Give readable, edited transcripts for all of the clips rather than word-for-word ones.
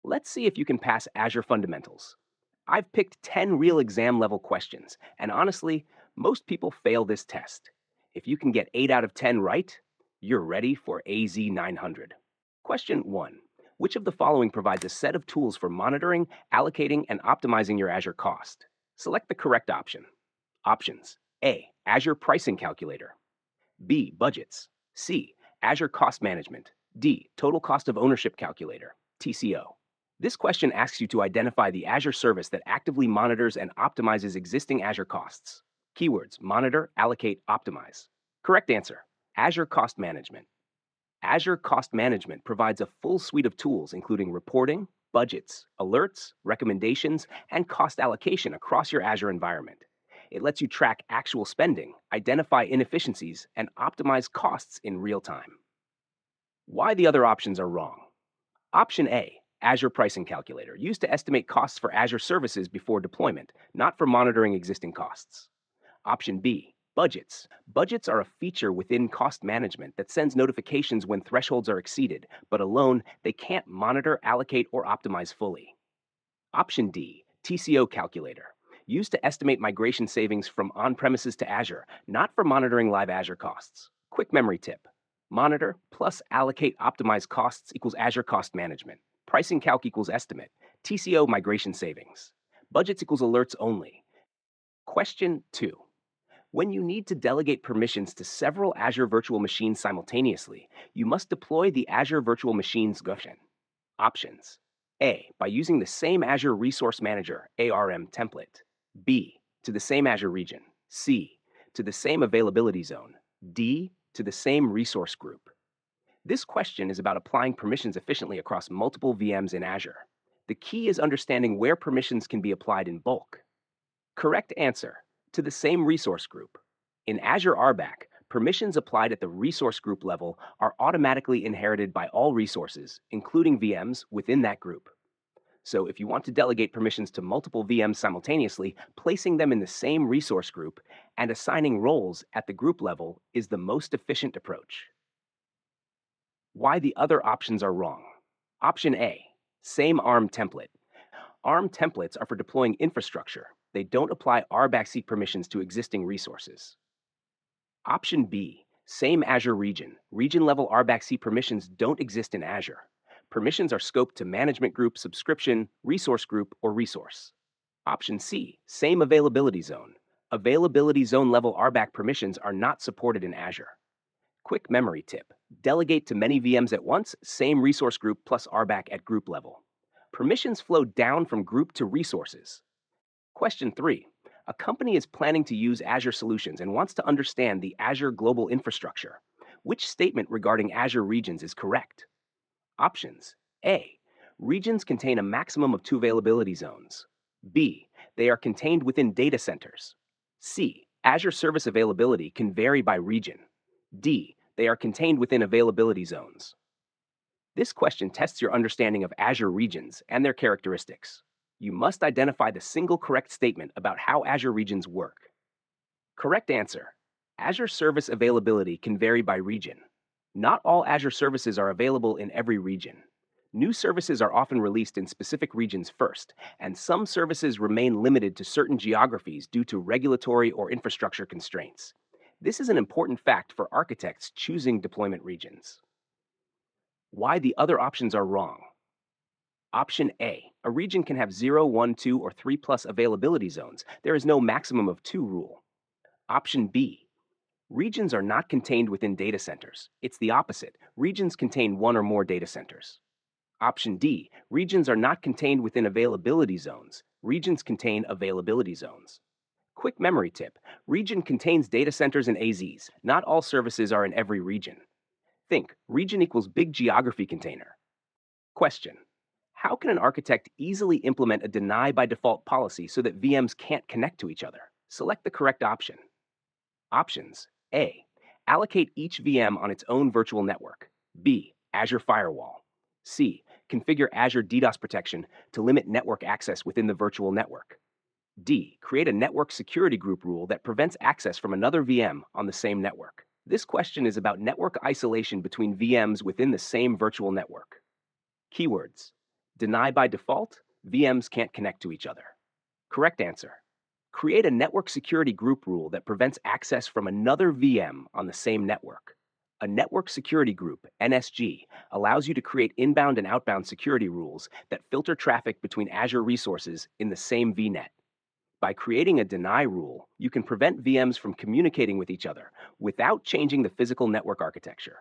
Let's see if you can pass Azure Fundamentals. I've picked 10 real exam level questions, and honestly, most people fail this test. If you can get 8 out of 10 right, you're ready for AZ-900. Question 1. Which of the following provides a set of tools for monitoring, allocating, and optimizing your Azure cost? Select the correct option. Options: A. Azure Pricing Calculator. B. Budgets. C. Azure Cost Management. D. Total Cost of Ownership Calculator, TCO. This question asks you to identify the Azure service that actively monitors and optimizes existing Azure costs. Keywords: monitor, allocate, optimize. Correct answer: Azure Cost Management. Azure Cost Management provides a full suite of tools including reporting, budgets, alerts, recommendations, and cost allocation across your Azure environment. It lets you track actual spending, identify inefficiencies, and optimize costs in real time. Why the other options are wrong. Option A, Azure Pricing Calculator, used to estimate costs for Azure services before deployment, not for monitoring existing costs. Option B, budgets. Budgets are a feature within cost management that sends notifications when thresholds are exceeded, but alone, they can't monitor, allocate, or optimize fully. Option D, TCO Calculator, used to estimate migration savings from on-premises to Azure, not for monitoring live Azure costs. Quick memory tip: monitor plus allocate optimize costs equals Azure Cost Management. Pricing calc equals estimate. TCO migration savings. Budgets equals alerts only. Question 2. When you need to delegate permissions to several Azure virtual machines simultaneously, you must deploy the Azure Virtual Machines function. Options: A. By using the same Azure Resource Manager (ARM) template. B. To the same Azure region. C. To the same availability zone. D. To the same resource group. This question is about applying permissions efficiently across multiple VMs in Azure. The key is understanding where permissions can be applied in bulk. Correct answer: to the same resource group. In Azure RBAC, permissions applied at the resource group level are automatically inherited by all resources, including VMs, within that group. So if you want to delegate permissions to multiple VMs simultaneously, placing them in the same resource group and assigning roles at the group level is the most efficient approach. Why the other options are wrong. Option A, same ARM template. ARM templates are for deploying infrastructure. They don't apply RBAC permissions to existing resources. Option B, same Azure region. Region-level RBAC permissions don't exist in Azure. Permissions are scoped to management group, subscription, resource group, or resource. Option C, same availability zone. Availability zone level RBAC permissions are not supported in Azure. Quick memory tip: delegate to many VMs at once, same resource group plus RBAC at group level. Permissions flow down from group to resources. Question 3. A company is planning to use Azure solutions and wants to understand the Azure global infrastructure. Which statement regarding Azure regions is correct? Options: A. Regions contain a maximum of 2 availability zones. B. They are contained within data centers. C. Azure service availability can vary by region. D. They are contained within availability zones. This question tests your understanding of Azure regions and their characteristics. You must identify the single correct statement about how Azure regions work. Correct answer: Azure service availability can vary by region. Not all Azure services are available in every region. New services are often released in specific regions first, and some services remain limited to certain geographies due to regulatory or infrastructure constraints. This is an important fact for architects choosing deployment regions. Why the other options are wrong. Option A, a region can have 0, 1, 2, or 3 plus availability zones. There is no maximum of 2 rule. Option B, regions are not contained within data centers. It's the opposite. Regions contain 1 or more data centers. Option D, regions are not contained within availability zones. Regions contain availability zones. Quick memory tip: region contains data centers and AZs. Not all services are in every region. Think, region equals big geography container. Question: how can an architect easily implement a deny by default policy so that VMs can't connect to each other? Select the correct option. Options: A. Allocate each VM on its own virtual network. B. Azure Firewall. C. Configure Azure DDoS protection to limit network access within the virtual network. D. Create a network security group rule that prevents access from another VM on the same network. This question is about network isolation between VMs within the same virtual network. Keywords: Deny by default, VMs can't connect to each other. Correct answer. Create a network security group rule that prevents access from another VM on the same network. A network security group, NSG, allows you to create inbound and outbound security rules that filter traffic between Azure resources in the same VNet. By creating a deny rule, you can prevent VMs from communicating with each other without changing the physical network architecture.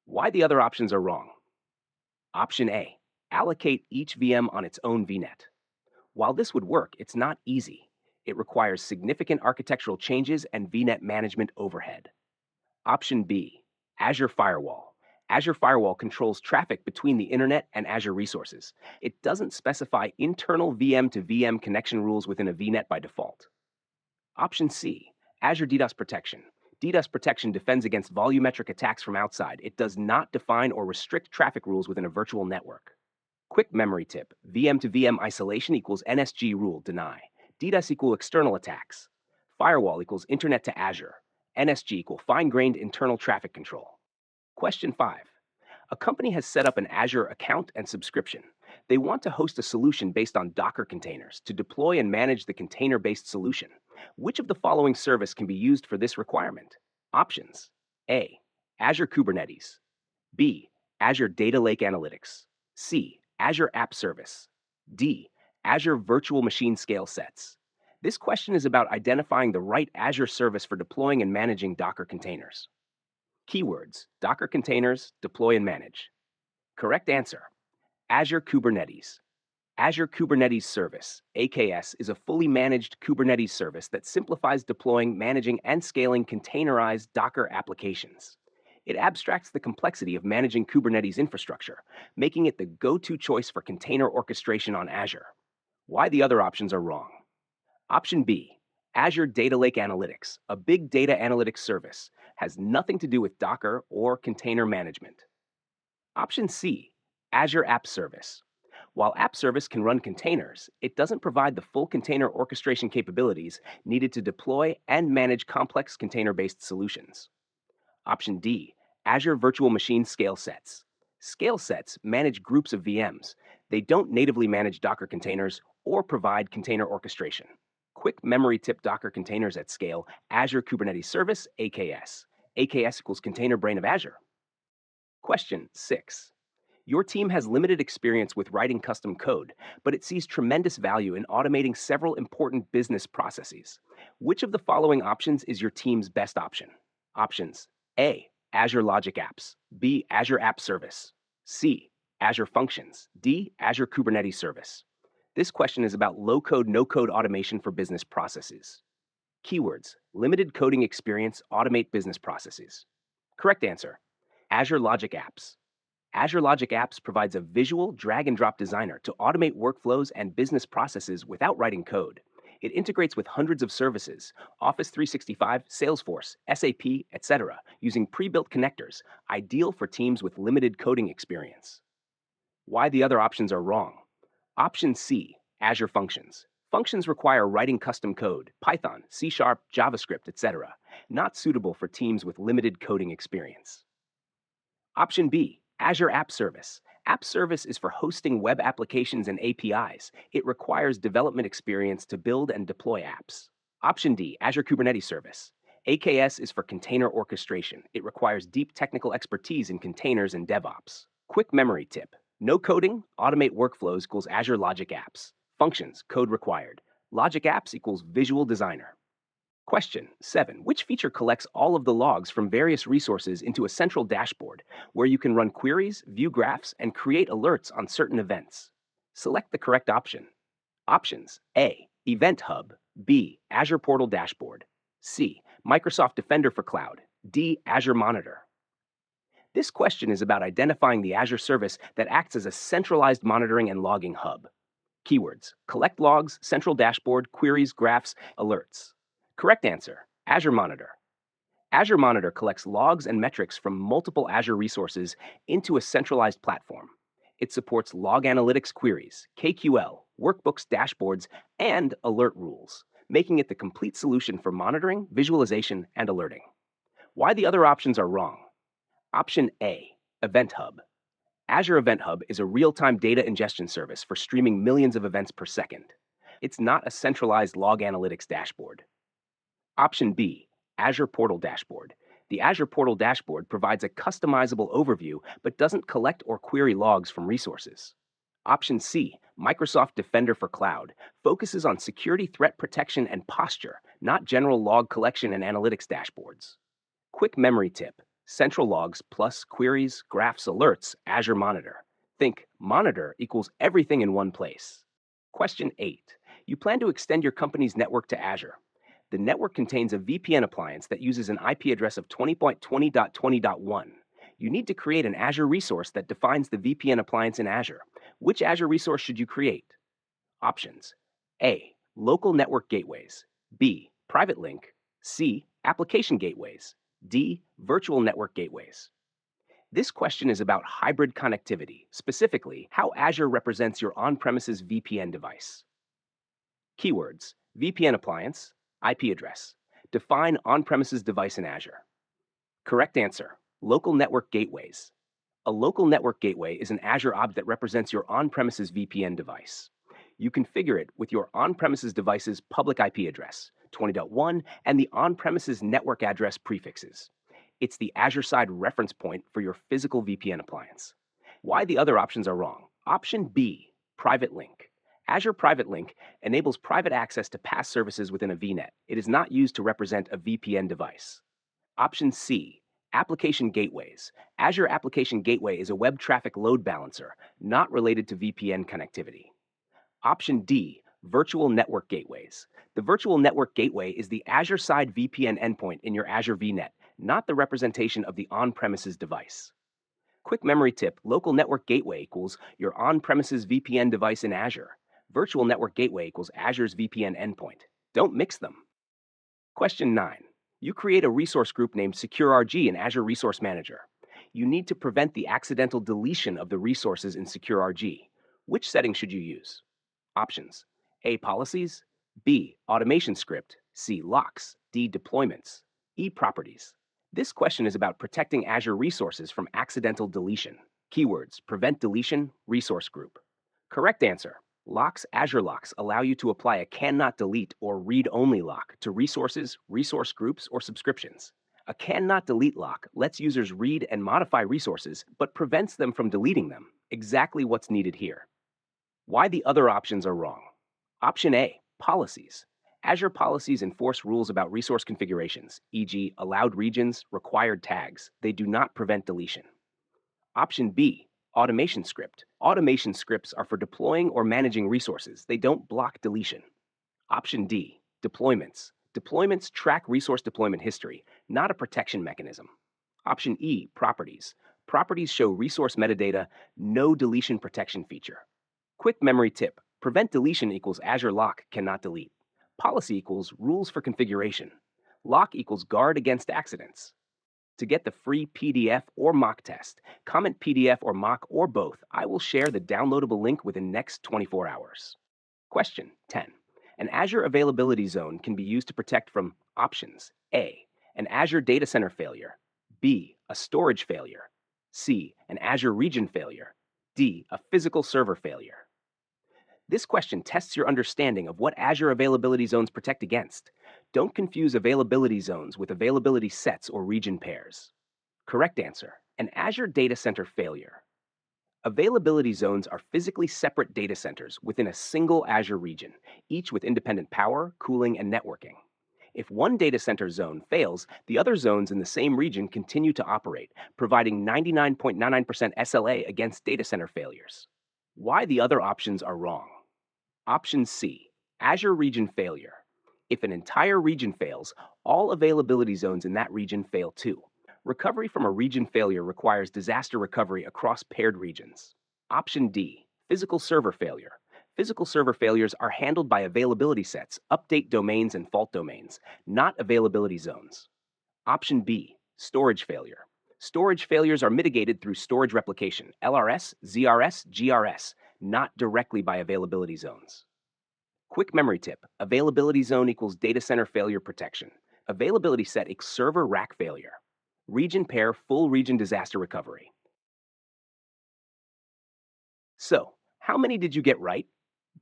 Why the other options are wrong? Option A, allocate each VM on its own VNet. While this would work, it's not easy. It requires significant architectural changes and VNet management overhead. Option B, Azure Firewall. Azure Firewall controls traffic between the internet and Azure resources. It doesn't specify internal VM to VM connection rules within a VNet by default. Option C, Azure DDoS Protection. DDoS protection defends against volumetric attacks from outside. It does not define or restrict traffic rules within a virtual network. Quick memory tip, VM to VM isolation equals NSG rule deny. DDoS equal external attacks. Firewall equals internet to Azure. NSG equal fine-grained internal traffic control. Question 5. A company has set up an Azure account and subscription. They want to host a solution based on Docker containers to deploy and manage the container-based solution. Which of the following service can be used for this requirement? Options. A, Azure Kubernetes. B, Azure Data Lake Analytics. C, Azure App Service. D, Azure Virtual Machine Scale Sets. This question is about identifying the right Azure service for deploying and managing Docker containers. Keywords, Docker containers, deploy and manage. Correct answer, Azure Kubernetes. Azure Kubernetes Service, AKS, is a fully managed Kubernetes service that simplifies deploying, managing, and scaling containerized Docker applications. It abstracts the complexity of managing Kubernetes infrastructure, making it the go-to choice for container orchestration on Azure. Why the other options are wrong? Option B, Azure Data Lake Analytics, a big data analytics service, has nothing to do with Docker or container management. Option C, Azure App Service. While App Service can run containers, it doesn't provide the full container orchestration capabilities needed to deploy and manage complex container-based solutions. Option D, Azure Virtual Machine Scale Sets. Scale sets manage groups of VMs. They don't natively manage Docker containers or provide container orchestration. Quick memory tip Docker containers at scale, Azure Kubernetes Service, AKS. AKS equals container brain of Azure. Question 6. Your team has limited experience with writing custom code, but it sees tremendous value in automating several important business processes. Which of the following options is your team's best option? Options. A, Azure Logic Apps. B, Azure App Service. C, Azure Functions. D, Azure Kubernetes Service. This question is about low-code, no-code automation for business processes. Keywords, limited coding experience, automate business processes. Correct answer, Azure Logic Apps. Azure Logic Apps provides a visual drag-and-drop designer to automate workflows and business processes without writing code. It integrates with hundreds of services, Office 365, Salesforce, SAP, etc., using pre-built connectors, ideal for teams with limited coding experience. Why the other options are wrong? Option C, Azure Functions. Functions require writing custom code, Python, C#, JavaScript, etc., not suitable for teams with limited coding experience. Option B, Azure App Service. App Service is for hosting web applications and APIs. It requires development experience to build and deploy apps. Option D, Azure Kubernetes Service. AKS is for container orchestration. It requires deep technical expertise in containers and DevOps. Quick memory tip. No coding, automate workflows equals Azure Logic Apps. Functions, code required. Logic Apps equals Visual Designer. Question 7. Which feature collects all of the logs from various resources into a central dashboard where you can run queries, view graphs, and create alerts on certain events? Select the correct option. Options. A, Event Hub. B, Azure Portal Dashboard. C, Microsoft Defender for Cloud. D, Azure Monitor. This question is about identifying the Azure service that acts as a centralized monitoring and logging hub. Keywords, collect logs, central dashboard, queries, graphs, alerts. Correct answer, Azure Monitor. Azure Monitor collects logs and metrics from multiple Azure resources into a centralized platform. It supports log analytics queries, KQL, workbooks, dashboards, and alert rules, making it the complete solution for monitoring, visualization, and alerting. Why the other options are wrong? Option A, Event Hub. Azure Event Hub is a real-time data ingestion service for streaming millions of events per second. It's not a centralized log analytics dashboard. Option B, Azure Portal Dashboard. The Azure Portal Dashboard provides a customizable overview but doesn't collect or query logs from resources. Option C, Microsoft Defender for Cloud, focuses on security threat protection and posture, not general log collection and analytics dashboards. Quick memory tip: central logs plus queries, graphs, alerts, Azure Monitor. Think Monitor equals everything in one place. Question 8. You plan to extend your company's network to Azure. The network contains a VPN appliance that uses an IP address of 20.20.20.1. You need to create an Azure resource that defines the VPN appliance in Azure. Which Azure resource should you create? Options: A, local network gateways; B, private link; C, application gateways; D, virtual network gateways. This question is about hybrid connectivity, specifically how Azure represents your on-premises VPN device. Keywords: VPN appliance, IP address. Define on-premises device in Azure. Correct answer: local network gateways. A local network gateway is an Azure object that represents your on-premises VPN device. You configure it with your on-premises device's public IP address, 20.1, and the on-premises network address prefixes. It's the Azure side reference point for your physical VPN appliance. Why the other options are wrong? Option B, private link. Azure Private Link enables private access to PaaS services within a VNet. It is not used to represent a VPN device. Option C, application gateways. Azure Application Gateway is a web traffic load balancer, not related to VPN connectivity. Option D, virtual network gateways. The virtual network gateway is the Azure side VPN endpoint in your Azure VNet, not the representation of the on-premises device. Quick memory tip: local network gateway equals your on-premises VPN device in Azure. Virtual network gateway equals Azure's VPN endpoint. Don't mix them. Question 9. You create a resource group named SecureRG in Azure Resource Manager. You need to prevent the accidental deletion of the resources in SecureRG. Which setting should you use? Options: A, policies; B, automation script; C, locks; D, deployments; E, properties. This question is about protecting Azure resources from accidental deletion. Keywords: prevent deletion, resource group. Correct answer: locks. Azure locks allow you to apply a cannot delete or read-only lock to resources, resource groups, or subscriptions. A cannot delete lock lets users read and modify resources, but prevents them from deleting them. Exactly what's needed here. Why the other options are wrong? Option A, policies. Azure policies enforce rules about resource configurations, e.g., allowed regions, required tags. They do not prevent deletion. Option B, automation script. Automation scripts are for deploying or managing resources. They don't block deletion. Option D, deployments. Deployments track resource deployment history, not a protection mechanism. Option E, properties. Properties show resource metadata, no deletion protection feature. Quick memory tip: prevent deletion equals Azure lock cannot delete. Policy equals rules for configuration. Lock equals guard against accidents. To get the free PDF or mock test, comment PDF or mock or both. I will share the downloadable link within next 24 hours. Question 10. An Azure availability zone can be used to protect from options: A, an Azure data center failure; B, a storage failure; C, an Azure region failure; D, a physical server failure. This question tests your understanding of what Azure availability zones protect against. Don't confuse availability zones with availability sets or region pairs. Correct answer: an Azure data center failure. Availability zones are physically separate data centers within a single Azure region, each with independent power, cooling, and networking. If one data center zone fails, the other zones in the same region continue to operate, providing 99.99% SLA against data center failures. Why the other options are wrong? Option C, Azure region failure. If an entire region fails, all availability zones in that region fail too. Recovery from a region failure requires disaster recovery across paired regions. Option D, physical server failure. Physical server failures are handled by availability sets, update domains, and fault domains, not availability zones. Option B, storage failure. Storage failures are mitigated through storage replication, LRS, ZRS, GRS, not directly by availability zones. Quick memory tip: availability zone equals data center failure protection. Availability set equals server rack failure. Region pair full region disaster recovery. So, how many did you get right?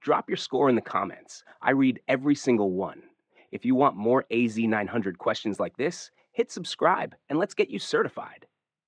Drop your score in the comments. I read every single one. If you want more AZ900 questions like this, hit subscribe and let's get you certified.